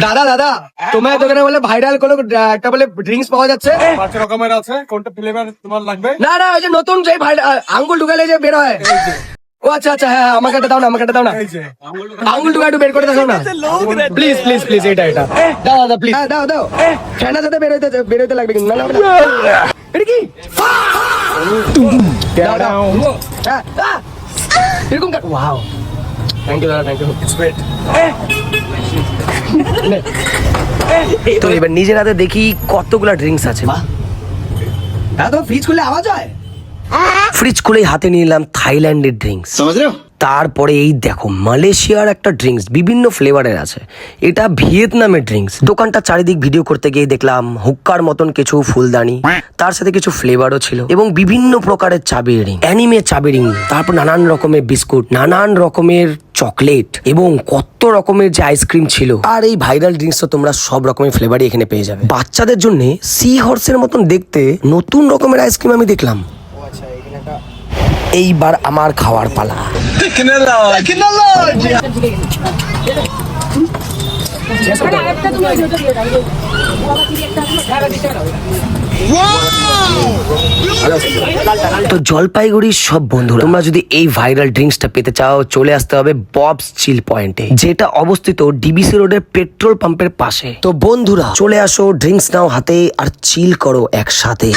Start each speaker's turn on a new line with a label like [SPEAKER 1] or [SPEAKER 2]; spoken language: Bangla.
[SPEAKER 1] দাদা দাদা তোমার দোকানে বলে ভাইরাল কোনো একটা বলে ড্রিঙ্কস পাওয়া যাচ্ছে?
[SPEAKER 2] 5 রকমের আছে, কোনটা ফ্লেভার তোমার লাগবে?
[SPEAKER 1] না না ওই যে নতুন যে আঙ্গুল ঢুকালে যে বের হয়। ও আচ্ছা আচ্ছা, হ্যাঁ আমাকে একটা দাও না, আমাকে একটা দাও না।
[SPEAKER 2] এই যে
[SPEAKER 1] আঙ্গুল ঢুকা একটু বের করে দাও না প্লিজ প্লিজ প্লিজ। এটা দাও দাদা প্লিজ, দাও দাও। ঠান্ডার সাথে বেরোতে লাগবে কিন্তু। না না এটা কি? দাও দাও। এরকম ওয়াও, থ্যাংক ইউ দাদা, থ্যাংক ইউ। তো এবার নিজের হাতে দেখি কতগুলা ড্রিঙ্কস আছে। বাহ, দাদা ফ্রিজ খুলে আওয়াজ হয়। ফ্রিজ খুলেই হাতে নিলাম থাইল্যান্ডের ড্রিঙ্কস। তারপরে এই দেখো মালয়েশিয়ার একটা ড্রিঙ্কস, বিভিন্ন ফ্লেভারের আছে। এটা ভিয়েতনামের ড্রিঙ্কস। দোকানটা চারিদিক ভিডিও করতে গিয়ে দেখলাম হুক্কার মতন কিছু ফুলদানি, তার সাথে কিছু ফ্লেভারও ছিল এবং বিভিন্ন প্রকারের চাবি রিং, অ্যানিমে চাবি রিং, তারপর নানান রকমের বিস্কুট, নানান রকমের চকলেট এবং কত রকমের যে আইসক্রিম ছিল। আর এই ভাইরাল ড্রিঙ্কস তো তোমরা সব রকমের ফ্লেভারই এখানে পেয়ে যাবে। বাচ্চাদের জন্য সি হর্সের মতন দেখতে নতুন রকমের আইসক্রিম আমি দেখলাম। এইবার আমার খাওয়ার পালা। তো জলপাইগুড়ির সব বন্ধুরা, তোমরা যদি এই ভাইরাল ড্রিঙ্কসটা পেতে চাও চলে আসতে হবে ববস চিল পয়েন্টে, যেটা অবস্থিত ডিবিসি রোডের পেট্রোল পাম্পের পাশে। তো বন্ধুরা চলে আসো, ড্রিঙ্কস নাও হাতে আর চিল করো একসাথে।